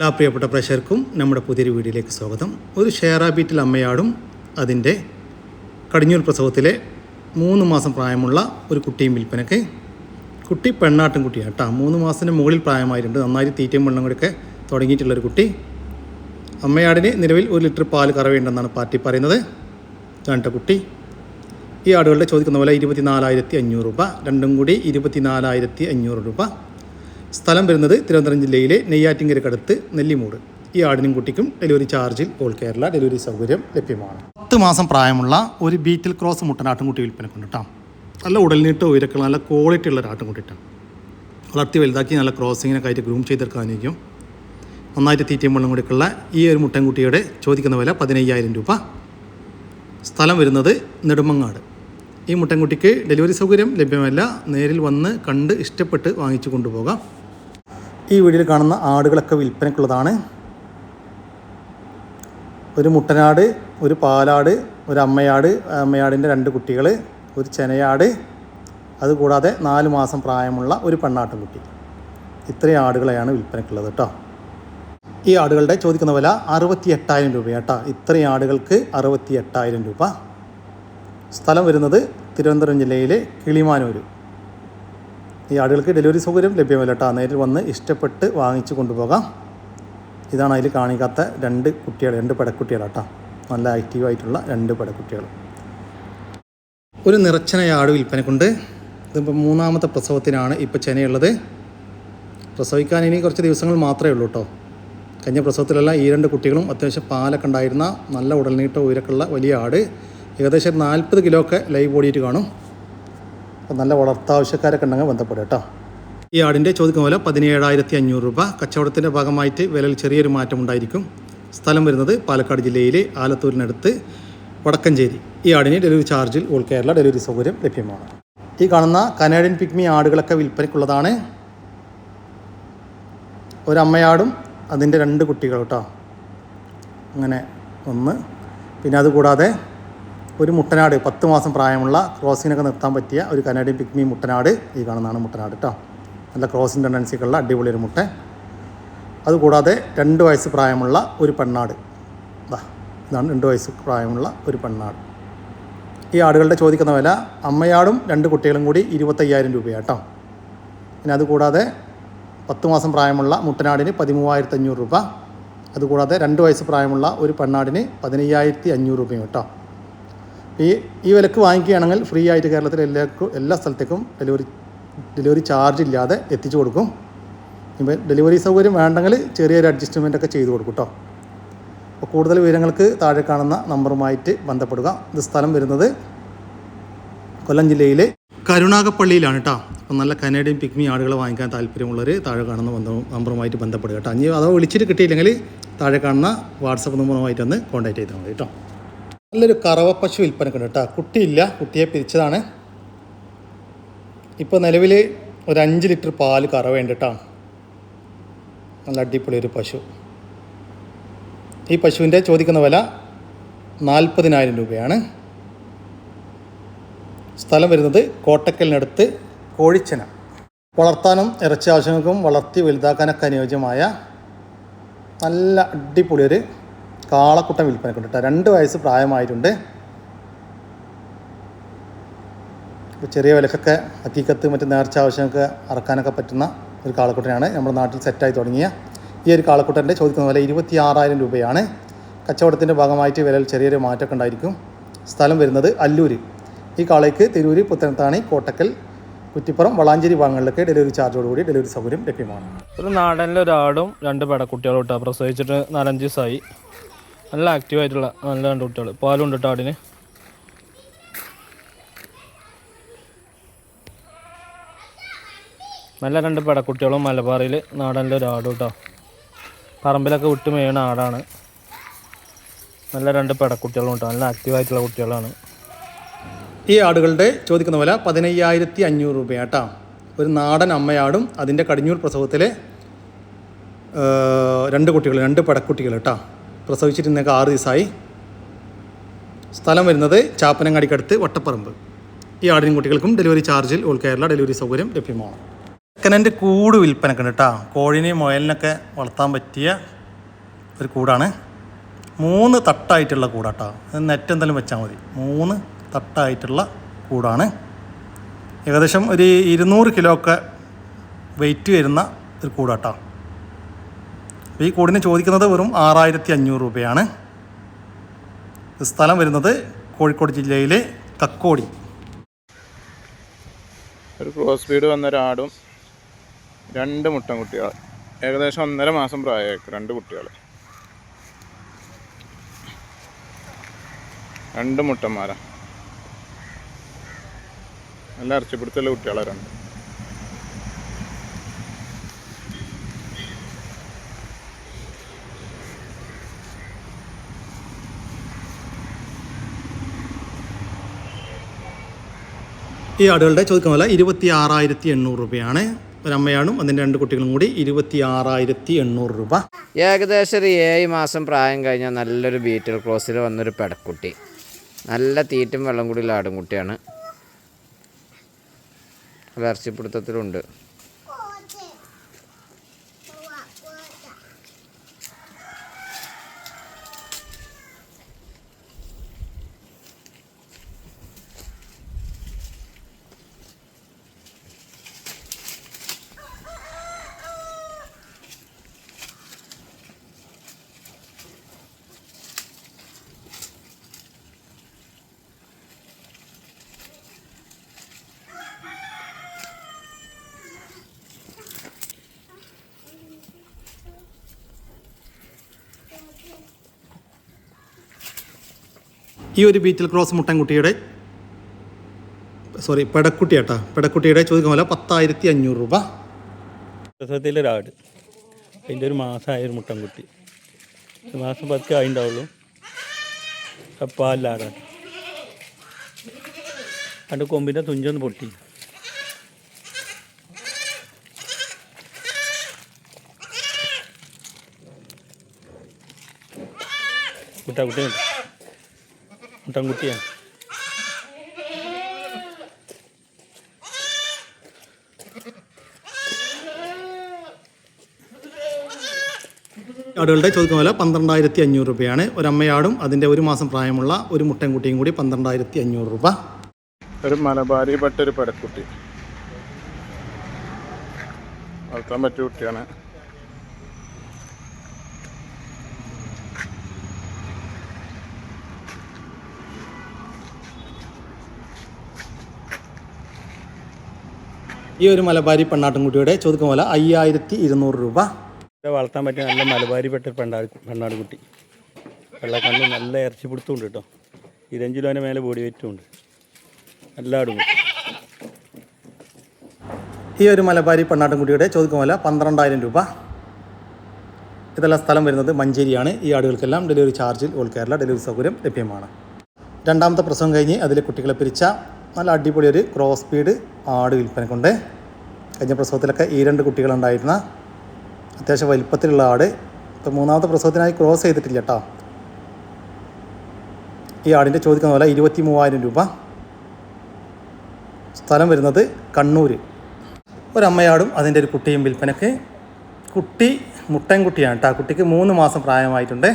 എല്ലാ പ്രിയപ്പെട്ട പ്രേക്ഷകർക്കും നമ്മുടെ പുതിയൊരു വീഡിയോയിലേക്ക് സ്വാഗതം. ഒരു ഷേറാ ബീറ്റിൽ അമ്മയാടും അതിൻ്റെ കടിഞ്ഞൂൽ പ്രസവത്തിലെ 3 മാസം പ്രായമുള്ള ഒരു കുട്ടിയും വിൽപ്പനയ്ക്ക്. കുട്ടി പെണ്ണാട്ടും കുട്ടിയാണ് കേട്ടോ. 3 മാസത്തിന് മുകളിൽ പ്രായമായിട്ടുണ്ട്. നന്നായി തീറ്റയും വെള്ളം കൂടിയൊക്കെ തുടങ്ങിയിട്ടുള്ളൊരു കുട്ടി. അമ്മയാടിന് നിലവിൽ 1 ലിറ്റർ പാൽ കറവേണ്ടെന്നാണ് പാർട്ടി പറയുന്നത്. ഇതാണ് കുട്ടി. ഈ ആടുകളുടെ ചോദിക്കുന്ന പോലെ 24,500 രൂപ, രണ്ടും കൂടി 24,500 രൂപ. സ്ഥലം വരുന്നത് തിരുവനന്തപുരം ജില്ലയിലെ നെയ്യാറ്റിൻകരക്കടുത്ത് നെല്ലിമൂട്. ഈ ആടിനും കുട്ടിക്കും ഡെലിവറി ചാർജിൽ ഓൾ കേരള ഡെലിവറി സൗകര്യം ലഭ്യമാണ്. 10 മാസം പ്രായമുള്ള ഒരു ബീറ്റിൽ ക്രോസ് മുട്ടനാട്ടുംകുട്ടി വിൽപ്പനക്കുണ്ട് കേട്ടോ. നല്ല ഉടൽനീട്ടോ ഉയരക്കുള്ള നല്ല ക്വാളിറ്റി ഉള്ള ഒരു ആട്ടുംകുട്ടിയിട്ടാണ്. വളർത്തി വലുതാക്കി നല്ല ക്രോസിങ്ങിനൊക്കെ ആയിട്ട് ഗ്രൂം ചെയ്തെടുക്കാനിരിക്കും. നന്നായിട്ട് തീറ്റയും വെള്ളം കൂടിയൊക്കെയുള്ള ഈ ഒരു മുട്ടൻകുട്ടിയുടെ ചോദിക്കുന്ന വില 15,000 രൂപ. സ്ഥലം വരുന്നത് നെടുമങ്ങാട്. ഈ മുട്ടൻകുട്ടിക്ക് ഡെലിവറി സൗകര്യം ലഭ്യമല്ല. നേരിൽ വന്ന് കണ്ട് ഇഷ്ടപ്പെട്ട് വാങ്ങിച്ചു കൊണ്ടുപോകാം. ഈ വീഡിയോയിൽ കാണുന്ന ആടുകളൊക്കെ വിൽപ്പനക്കുള്ളതാണ്. ഒരു മുട്ടനാട്, ഒരു പാലാട്, ഒരു അമ്മയാട്, അമ്മയാടിൻ്റെ 2 കുട്ടികൾ, ഒരു ചെനയാട്, അതുകൂടാതെ 4 മാസം പ്രായമുള്ള ഒരു പെണ്ണാട്ടുംകുട്ടി. ഇത്രയും ആടുകളെയാണ് വിൽപ്പനക്കുള്ളത് കേട്ടോ. ഈ ആടുകളുടെ ചോദിക്കുന്ന വില 68,000 രൂപയാട്ടോ. ഇത്രയും ആടുകൾക്ക് 68,000 രൂപ. സ്ഥലം വരുന്നത് തിരുവനന്തപുരം ജില്ലയിലെ കിളിമാനൂർ. ഈ ആടുകൾക്ക് ഡെലിവറി സൗകര്യം ലഭ്യമല്ല കേട്ടോ. നേരിൽ വന്ന് ഇഷ്ടപ്പെട്ട് വാങ്ങിച്ചു കൊണ്ടുപോകാം. ഇതാണ് അതിൽ കാണിക്കാത്ത 2 കുട്ടികൾ, 2 പെടക്കുട്ടികളാട്ടോ. നല്ല ആക്റ്റീവായിട്ടുള്ള 2 പെടക്കുട്ടികൾ. ഒരു നിറച്ചനയാട് വിൽപ്പനക്കുണ്ട്. ഇതിപ്പോൾ 3ാമത്തെ പ്രസവത്തിനാണ് ഇപ്പോൾ ചെനയുള്ളത്. പ്രസവിക്കാൻ ഇനി കുറച്ച് ദിവസങ്ങൾ മാത്രമേ ഉള്ളൂ കേട്ടോ. കഴിഞ്ഞ പ്രസവത്തിലെല്ലാം ഈ 2 കുട്ടികളും അത്യാവശ്യം പാലൊക്കെ ഉണ്ടായിരുന്ന നല്ല ഉടൽനീട്ടോ ഉയരക്കുള്ള വലിയ ആട്. ഏകദേശം 40 കിലോ ഒക്കെ ലൈവ് ഓടിയിട്ട് കാണും. അപ്പോൾ നല്ല വളർത്താവശ്യക്കാരൊക്കെ ഉണ്ടെങ്കിൽ ബന്ധപ്പെടുക കേട്ടോ. ഈ ആടിൻ്റെ ചോദിക്കുന്ന പോലെ 17,500 രൂപ. കച്ചവടത്തിൻ്റെ ഭാഗമായിട്ട് വിലയിൽ ചെറിയൊരു മാറ്റം ഉണ്ടായിരിക്കും. സ്ഥലം വരുന്നത് പാലക്കാട് ജില്ലയിലെ ആലത്തൂരിനടുത്ത് വടക്കഞ്ചേരി. ഈ ആടിന് ഡെലിവറി ചാർജിൽ ഓൾ കേരള ഡെലിവറി സൗകര്യം ലഭ്യമാണ്. ഈ കാണുന്ന കനേഡിയൻ പിഗ്മി ആടുകളൊക്കെ വിൽപ്പനയ്ക്കുള്ളതാണ്. ഒരമ്മയാടും അതിൻ്റെ 2 കുട്ടികൾ കേട്ടോ. അങ്ങനെ ഒന്ന്. പിന്നെ അതുകൂടാതെ ഒരു മുട്ടനാട്, 10 മാസം പ്രായമുള്ള ക്രോസിങ്ങിനൊക്കെ നിർത്താൻ പറ്റിയ ഒരു കനേഡിയൻ പിഗ്മി മുട്ടനാട്. ഈ കാണുന്നതാണ് മുട്ടനാട് കേട്ടോ. നല്ല ക്രോസിങ് ടെൻഡൻസിക്കുള്ള അടിപൊളി ഒരു മുട്ട. അതുകൂടാതെ 2 വയസ്സ് പ്രായമുള്ള ഒരു പെണ്ണാട്. ഇതാണ് 2 വയസ്സ് പ്രായമുള്ള ഒരു പെണ്ണാട്. ഈ ആടുകളുടെ ചോദിക്കുന്ന വില അമ്മയാടും 2 കുട്ടികളും കൂടി 25,000 രൂപയാട്ടോ. പിന്നെ അതുകൂടാതെ 10 മാസം പ്രായമുള്ള മുട്ടനാടിന് 13,500 രൂപ. അതുകൂടാതെ 2 വയസ്സ് പ്രായമുള്ള ഒരു പെണ്ണാടിന് 15,500 രൂപയും കേട്ടോ. ഈ വിലക്ക് വാങ്ങിക്കുകയാണെങ്കിൽ ഫ്രീ ആയിട്ട് കേരളത്തിലെ എല്ലാ സ്ഥലത്തേക്കും ഡെലിവറി ചാർജ് ഇല്ലാതെ എത്തിച്ചു കൊടുക്കും. ഇപ്പോൾ ഡെലിവറി സൗകര്യം വേണ്ടെങ്കിൽ ചെറിയൊരു അഡ്ജസ്റ്റ്മെൻറ്റൊക്കെ ചെയ്ത് കൊടുക്കും കേട്ടോ. അപ്പോൾ കൂടുതൽ വിവരങ്ങൾക്ക് താഴെ കാണുന്ന നമ്പറുമായിട്ട് ബന്ധപ്പെടുക. ഇത് സ്ഥലം വരുന്നത് കൊല്ലം ജില്ലയിലെ കരുണാകപ്പള്ളിയിലാണ് കേട്ടോ. അപ്പോൾ നല്ല കനേഡിയൻ പിഗ്മി ആടുകളെ വാങ്ങിക്കാൻ താല്പര്യമുള്ളവർ താഴെ കാണുന്ന നമ്പറുമായിട്ട് ബന്ധപ്പെടുക കേട്ടോ. ഇനി അതോ വിളിച്ചിട്ട് കിട്ടിയില്ലെങ്കിൽ താഴെ കാണുന്ന വാട്സപ്പ് നമ്പറുമായിട്ടൊന്ന് കോൺടാക്ട് ചെയ്താൽ മതി കേട്ടോ. നല്ലൊരു കറവ പശു വിൽപ്പനക്കുണ്ട് കേട്ടോ. കുട്ടിയില്ല, കുട്ടിയെ പിരിച്ചതാണ്. ഇപ്പോൾ നിലവിൽ ഒരു 5 ലിറ്റർ പാൽ കറവയുണ്ട് കേട്ടോ. നല്ല അടിപൊളി ഒരു പശു. ഈ പശുവിൻ്റെ ചോദിക്കുന്ന വില 40,000 രൂപയാണ്. സ്ഥലം വരുന്നത് കോട്ടക്കലിനടുത്ത് കോഴിച്ചന. വളർത്താനും ഇറച്ചി ആവശ്യങ്ങൾക്കും വളർത്തി വലുതാക്കാനൊക്കെ അനുയോജ്യമായ നല്ല അടിപൊളി ഒരു കാളക്കുട്ടൻ വിൽപ്പനക്കുണ്ട് കേട്ടോ. 2 വയസ്സ് പ്രായമായിട്ടുണ്ട്. ഇപ്പോൾ ചെറിയ വിലക്കൊക്കെ അക്കീക്കത്ത് മറ്റ് നേർച്ച ആവശ്യമൊക്കെ അറക്കാനൊക്കെ പറ്റുന്ന ഒരു കാളക്കുട്ടനാണ്. നമ്മുടെ നാട്ടിൽ സെറ്റായി തുടങ്ങിയ ഈ ഒരു കാളക്കുട്ടൻ്റെ ചോദിക്കുന്ന വില 26,000 രൂപയാണ്. കച്ചവടത്തിൻ്റെ ഭാഗമായിട്ട് വിലയിൽ ചെറിയൊരു മാറ്റമൊക്കെ ഉണ്ടായിരിക്കും. സ്ഥലം വരുന്നത് അല്ലൂർ. ഈ കാളയ്ക്ക് തിരൂര്, പുത്തനത്താണി, കോട്ടക്കൽ, കുറ്റിപ്പുറം, വളാഞ്ചേരി ഭാഗങ്ങളിലൊക്കെ ഡെലിവറി ചാർജോടുകൂടി ഡെലിവറി സൗകര്യം ലഭ്യമാണ്. ഒരു നാടനിലൊരാടും 2 പെടക്കുട്ടികളും കേട്ടോ. പ്രസവിച്ചിട്ട് 4-5 ദിവസമായി. നല്ല ആക്റ്റീവായിട്ടുള്ള നല്ല 2 കുട്ടികൾ. പാലുണ്ട് കേട്ടോ ആടിന്. നല്ല 2 പെടക്കുട്ടികളും മലബാറിൽ നാടനിലൊരാടും കേട്ടോ. പറമ്പിലൊക്കെ വിട്ട് മേയണ ആടാണ്. നല്ല 2 പെടക്കുട്ടികളും കേട്ടോ. നല്ല ആക്റ്റീവായിട്ടുള്ള കുട്ടികളാണ്. ഈ ആടുകളുടെ ചോദിക്കുന്ന വില 15,500 രൂപയാട്ടോ. ഒരു നാടൻ അമ്മയാടും അതിൻ്റെ കടിഞ്ഞൂൽ പ്രസവത്തിലെ 2 കുട്ടികൾ, 2 പെടക്കുട്ടികൾ കേട്ടോ. പ്രസവിച്ചിട്ട് ഇന്നേക്ക് 6 ദിവസമായി. സ്ഥലം വരുന്നത് ചാപ്പനങ്ങാടിക്കടുത്ത് വട്ടപ്പറമ്പ്. ഈ ആടിനും കുട്ടികൾക്കും ഡെലിവറി ചാർജിൽ ഓൾ കേരള ഡെലിവറി സൗകര്യം ലഭ്യമാണ്. സെക്കൻഡ് കൂട് വിൽപ്പനക്കുണ്ട് കേട്ടോ. കോഴിനെയും മുയലിനൊക്കെ വളർത്താൻ പറ്റിയ ഒരു കൂടാണ്. 3 തട്ടായിട്ടുള്ള കൂടാട്ടോ. നെറ്റ് എന്തായാലും വെച്ചാൽ മതി. 3 തട്ടായിട്ടുള്ള കൂടാണ്. ഏകദേശം ഒരു 200 കിലോ ഒക്കെ വെയിറ്റ് വരുന്ന ഒരു കൂടാട്ടോ. ഈ കൂടിന് ചോദിക്കുന്നത് വെറും 6500 രൂപയാണ്. സ്ഥലം വരുന്നത് കോഴിക്കോട് ജില്ലയിലെ കക്കോടി. ഒരു ക്രോസ് ബീഡ് വന്നൊരാടും 2 മുട്ടൻകുട്ടികൾ, ഏകദേശം 1.5 മാസം പ്രായമായിരിക്കും. 2 കുട്ടികൾ, 2 മുട്ടന്മാരാണ്. നല്ല ഇറച്ചിപ്പിടുത്തുള്ള കുട്ടികളാണ് 2. ഈ ആടുകളുടെ ചോദിക്കുന്ന പോലെ 26,800 രൂപയാണ്. ഒരമ്മയാണും അതിൻ്റെ 2 കുട്ടികളും കൂടി 26,800 രൂപ. ഏകദേശം ഒരു 7 മാസം പ്രായം കഴിഞ്ഞാൽ നല്ലൊരു ബീറ്റൽ ക്രോസിൽ വന്നൊരു പെടക്കുട്ടി. നല്ല തീറ്റും വെള്ളം കൂടിയുള്ള ആടുംകുട്ടിയാണ്. നല്ല ഇറച്ചിപ്പിടുത്തത്തിലുണ്ട്. ഈ ഒരു ബീറ്റൽ ക്രോസ് മുട്ടൻകുട്ടിയുടെ പെടക്കുട്ടിയാട്ടാ. പെടക്കുട്ടിയുടെ ചോദിക്കുന്ന പോലെ 10,500 രൂപ. പ്രസവത്തിലൊരാട്, അതിൻ്റെ ഒരു മാസമായ ഒരു മുട്ടൻകുട്ടി. മാസം 10 ആയിണ്ടാവുള്ളൂ. പാലിലാടാണ്. അതിൻ്റെ കൊമ്പിൻ്റെ തുഞ്ചൊന്ന് പൊട്ടി. മുട്ടൻകുട്ടിയാണ്. ആടുകളുടെ ചോദിക്കുന്ന പോലെ 12,500 രൂപയാണ്. ഒരമ്മയാടും അതിൻ്റെ 1 മാസം പ്രായമുള്ള ഒരു മുട്ടൻകുട്ടിയും കൂടി 12,500 രൂപ. ഒരു മലബാരി പെട്ടൊരു പെടക്കുട്ടി, വളർത്താൻ പറ്റിയ കുട്ടിയാണ്. ഈ ഒരു മലബാരി പെണ്ണാട്ടുംകുട്ടിയുടെ ചോദിക്കുന്ന പോലെ 5,200 രൂപ. വളർത്താൻ പറ്റിയ നല്ല മലബാരി പെട്ട പെണ്ണാട് കുട്ടി. വെള്ളക്കണ്ണ് നല്ല ഇറച്ചി പിടുത്തമുണ്ട് കേട്ടോ. 20 കിലോൻ്റെ മേലെ ബോഡി വെയിറ്റും ഉണ്ട്. നല്ല ആടും. ഈ ഒരു മലബാരി പെണ്ണാട്ടുംകുട്ടിയുടെ ചോദിക്കുന്ന പോലെ 12,000 രൂപ. ഇതെല്ലാം സ്ഥലം വരുന്നത് മഞ്ചേരിയാണ്. ഈ ആടുകൾക്കെല്ലാം ഡെലിവറി ചാർജിൽ ഓൾ കേരള ഡെലിവറി സൗകര്യം ലഭ്യമാണ്. 2ാമത്തെ പ്രസവം കഴിഞ്ഞ് അതിൽ കുട്ടികളെ പിരിച്ച നല്ല അടിപൊളി ഒരു ക്രോസ് ബീഡ് ആട് വിൽപ്പനക്കുണ്ട്. കഴിഞ്ഞ പ്രസവത്തിലൊക്കെ ഈ 2 കുട്ടികളുണ്ടായിരുന്ന അത്യാവശ്യം വലിപ്പത്തിലുള്ള ആട്. ഇപ്പോൾ 3ാമത്തെ പ്രസവത്തിനായി ക്രോസ് ചെയ്തിട്ടില്ല കേട്ടോ. ഈ ആടിൻ്റെ ചോദിക്കുന്ന പോലെ 23,000 രൂപ. സ്ഥലം വരുന്നത് കണ്ണൂർ. ഒരമ്മയാടും അതിൻ്റെ ഒരു കുട്ടിയും വിൽപ്പനക്ക്. കുട്ടി മുട്ടൻകുട്ടിയാണ് കേട്ടോ. കുട്ടിക്ക് 3 മാസം പ്രായമായിട്ടുണ്ട്.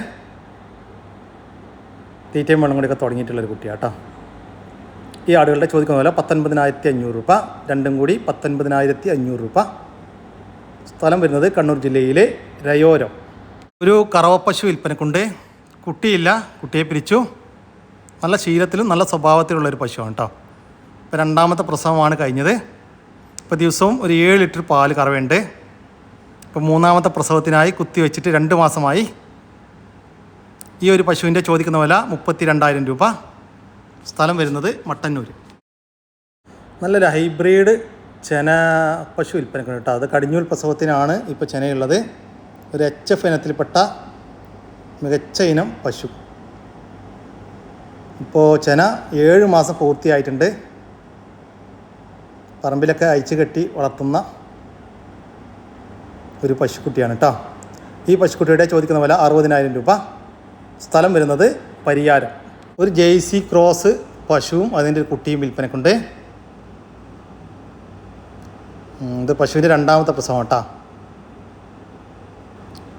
തീറ്റയും വെള്ളം കൂടിയൊക്കെ തുടങ്ങിയിട്ടുള്ളൊരു കുട്ടിയാണ് കേട്ടോ. ഈ ആടുകളുടെ ചോദിക്കുന്ന പോലെ 19,500 രൂപ. 2ഉം കൂടി 19,500 രൂപ. സ്ഥലം വരുന്നത് കണ്ണൂർ ജില്ലയിലെ രയോരം. ഒരു കറവപ്പശു വിൽപ്പനക്കുണ്ട്. കുട്ടിയില്ല, കുട്ടിയെ പിരിച്ചു. നല്ല ശീലത്തിലും നല്ല സ്വഭാവത്തിലുള്ളൊരു പശുവാണ് കേട്ടോ. ഇപ്പോൾ 2ാമത്തെ പ്രസവമാണ് കഴിഞ്ഞത്. ഇപ്പോൾ ദിവസവും ഒരു 7 ലിറ്റർ പാല് കറവുണ്ട്. ഇപ്പോൾ 3ാമത്തെ പ്രസവത്തിനായി കുത്തി വെച്ചിട്ട് 2 മാസമായി. ഈ ഒരു പശുവിൻ്റെ ചോദിക്കുന്ന വില 32,000 രൂപ. സ്ഥലം വരുന്നത് മട്ടന്നൂർ. നല്ലൊരു ഹൈബ്രിഡ് ചെന പശു വിൽപ്പനക്കുണ്ട് കേട്ടോ. അത് കടിഞ്ഞൂൽ പ്രസവത്തിനാണ് ഇപ്പോൾ ചെനയുള്ളത്. ഒരു HF ഇനത്തിൽപ്പെട്ട മികച്ച ഇനം പശു. ഇപ്പോൾ ചെന 7 മാസം പൂർത്തിയായിട്ടുണ്ട്. പറമ്പിലൊക്കെ അയച്ചു കെട്ടി വളർത്തുന്ന ഒരു പശുക്കുട്ടിയാണ് കേട്ടോ. ഈ പശുക്കുട്ടിയുടെ ചോദിക്കുന്ന വില 60,000 രൂപ. സ്ഥലം വരുന്നത് പരിയാരം. ഒരു ജേഴ്സി ക്രോസ് പശുവും അതിൻ്റെ ഒരു കുട്ടിയും വിൽപ്പനക്കുണ്ട്. ഇത് പശുവിൻ്റെ രണ്ടാമത്തെ പ്രസവം കേട്ടോ.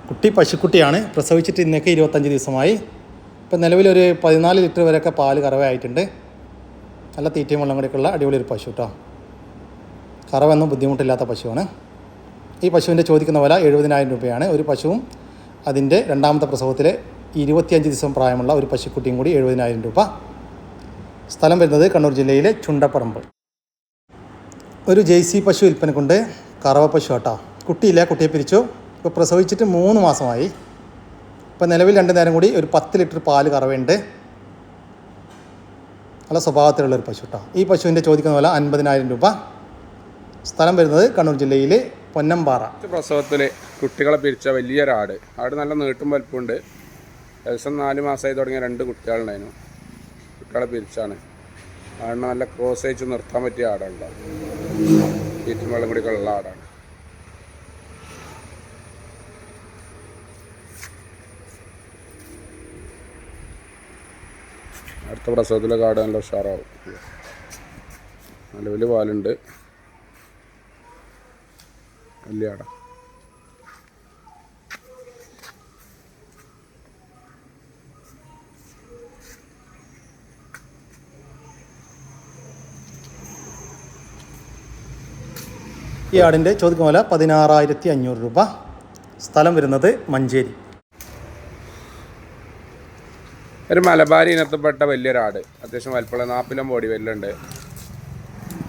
കുട്ടി പശുക്കുട്ടിയാണ്. പ്രസവിച്ചിട്ട് ഇന്നേക്ക് 25 ദിവസമായി. ഇപ്പം നിലവിലൊരു 14 ലിറ്റർ വരെയൊക്കെ പാല് കറവയായിട്ടുണ്ട്. നല്ല തീറ്റയും വെള്ളം കൂടിയൊക്കെയുള്ള അടിപൊളി ഒരു പശു കേട്ടോ. കറവൊന്നും ബുദ്ധിമുട്ടില്ലാത്ത പശുവാണ്. ഈ പശുവിൻ്റെ ചോദിക്കുന്ന വില 70,000 രൂപയാണ്. ഒരു പശുവും അതിൻ്റെ രണ്ടാമത്തെ പ്രസവത്തിലെ 25 ദിവസം പ്രായമുള്ള ഒരു പശുക്കുട്ടിയും കൂടി 70,000 രൂപ. സ്ഥലം വരുന്നത് കണ്ണൂർ ജില്ലയിലെ ചുണ്ടപ്പറമ്പ്. ഒരു ജെയ്സി പശു വിൽപ്പനക്കുണ്ട്. കറവ പശു കേട്ടോ. കുട്ടിയില്ല, കുട്ടിയെ പിരിച്ചു. ഇപ്പോൾ പ്രസവിച്ചിട്ട് 3 മാസമായി. ഇപ്പോൾ നിലവിൽ 2 നേരം കൂടി ഒരു 10 ലിറ്റർ പാല് കറവയുണ്ട്. നല്ല സ്വഭാവത്തിലുള്ളൊരു പശു കേട്ടോ. ഈ പശുവിൻ്റെ ചോദിക്കുന്ന വില 50,000 രൂപ. സ്ഥലം വരുന്നത് കണ്ണൂർ ജില്ലയിൽ പൊന്നമ്പാറ. പ്രസവത്തിൽ കുട്ടികളെ പിരിച്ച വലിയൊരാട്. ആട് നല്ല നീട്ടും വലിപ്പമുണ്ട്. ഏകദേശം 4 മാസമായി തുടങ്ങിയ 2 കുട്ടികളുണ്ടായിരുന്നു. കുട്ടികളെ പിരിച്ചാണ്. ആടിനെ നല്ല ക്രോസ് അയച്ച് നിർത്താൻ പറ്റിയ ആടാണ്. തീറ്റും വെള്ളം കൂടി ഉള്ള ആടാണ്. അടുത്ത പ്രസവത്തിലെ കാട് നല്ല ഉഷാറാവും. നിലവിൽ പാലുണ്ട്. വലിയ ആടാ. ഈ ആടിൻ്റെ ചോദിക്കുന്ന വില 16,500 രൂപ. സ്ഥലം വരുന്നത് മഞ്ചേരി. ഒരു മലബാരി ഇനത്തിൽപ്പെട്ട വലിയൊരാട്. അത്യാവശ്യം വലിപ്പമുള്ള 40 ബോഡി വെല്ലുണ്ട്.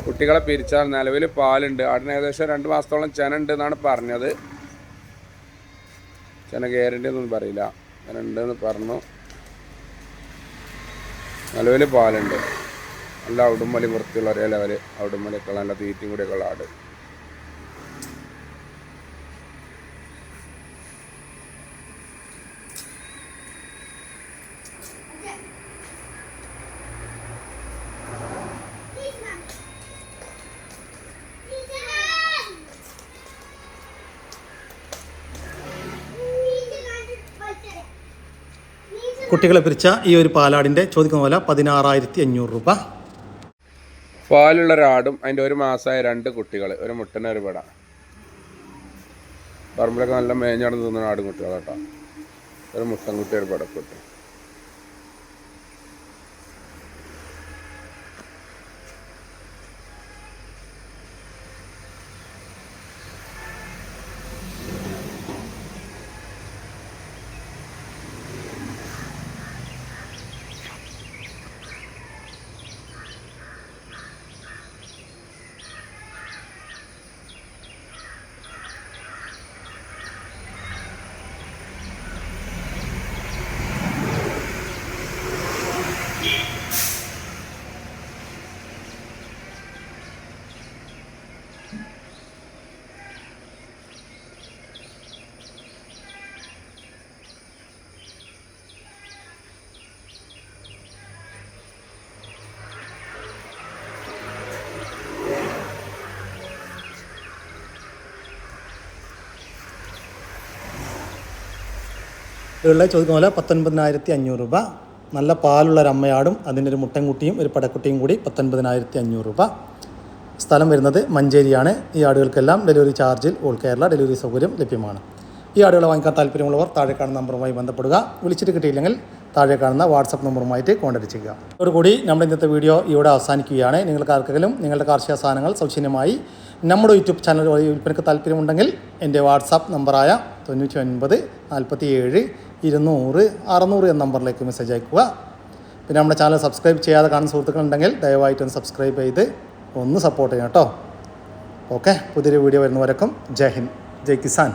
കുട്ടികളെ പിരിച്ചാൽ നിലവിൽ പാലുണ്ട്. ആടിന് ഏകദേശം 2 മാസത്തോളം ചെന ഉണ്ട് എന്നാണ് പറഞ്ഞത്. ചെന ഗ്യാരണ്ടി ഒന്നും പറയില്ല. ചെന ഉണ്ടെന്ന് പറഞ്ഞു. നിലവിൽ പാലുണ്ട്. നല്ല ഔടുമ്മലി വൃത്തിയുള്ള ഒരേ ലെവൽ ഔടുമ്മലിയൊക്കെ നല്ല തീറ്റയും കൂടിയൊക്കെ ഉള്ള ആട്. കുട്ടികളെ പിരിച്ച ഈ ഒരു പാലാടിൻ്റെ ചോദിക്കുന്ന വില 16,500 രൂപ. പാലുള്ളൊരാടും അതിൻ്റെ 1 മാസമായ 2 കുട്ടികൾ, ഒരു മുട്ടനെ ഒരു പെട. പറമ്പിലൊക്കെ നല്ല മേഞ്ഞാടുന്ന് തിന്നുന്ന ആടും കുട്ടികളാട്ടോ. ഒരു മുട്ടൻകുട്ടി ഒരു പെടക്കുട്ടി. ഇവരുടെ ചോദിക്കുന്ന പോലെ 19,500 രൂപ. നല്ല പാലുള്ള ഒരു അമ്മയാടും അതിൻ്റെ ഒരു മുട്ടൻകുട്ടിയും ഒരു പടക്കുട്ടിയും കൂടി 19,500 രൂപ. സ്ഥലം വരുന്നത് മഞ്ചേരിയാണ്. ഈ ആടുകൾക്കെല്ലാം ഡെലിവറി ചാർജിൽ ഓൾ കേരള ഡെലിവറി സൗകര്യം ലഭ്യമാണ്. ഈ ആടുകളെ വാങ്ങിക്കാൻ താല്പര്യമുള്ളവർ താഴെ കാണുന്ന നമ്പറുമായി ബന്ധപ്പെടുക. വിളിച്ചിട്ട് കിട്ടിയില്ലെങ്കിൽ താഴെ കാണുന്ന വാട്സപ്പ് നമ്പറുമായിട്ട് കോൺടാക്ട് ചെയ്യുക. അതോടുകൂടി നമ്മുടെ ഇന്നത്തെ വീഡിയോ ഇവിടെ അവസാനിക്കുകയാണ്. നിങ്ങൾക്ക് ആർക്കെങ്കിലും നിങ്ങളുടെ കാർഷിക സാധനങ്ങൾ സൗജന്യമായി നമ്മുടെ യൂട്യൂബ് ചാനൽ വഴി വിൽപ്പനയ്ക്ക് താല്പര്യമുണ്ടെങ്കിൽ എൻ്റെ വാട്സാപ്പ് നമ്പറായ 99 47 200 600 എന്ന നമ്പറിലേക്ക് മെസ്സേജ് അയക്കുക. പിന്നെ നമ്മുടെ ചാനൽ സബ്സ്ക്രൈബ് ചെയ്യാതെ കാണുന്ന സുഹൃത്തുക്കളുണ്ടെങ്കിൽ ദയവായിട്ടൊന്ന് സബ്സ്ക്രൈബ് ചെയ്ത് ഒന്ന് സപ്പോർട്ട് ചെയ്യണം കേട്ടോ. ഓക്കെ, പുതിയൊരു വീഡിയോ വരുന്നവരേക്കും ജയ് ഹിന്ദ്, ജയ് കിസാൻ.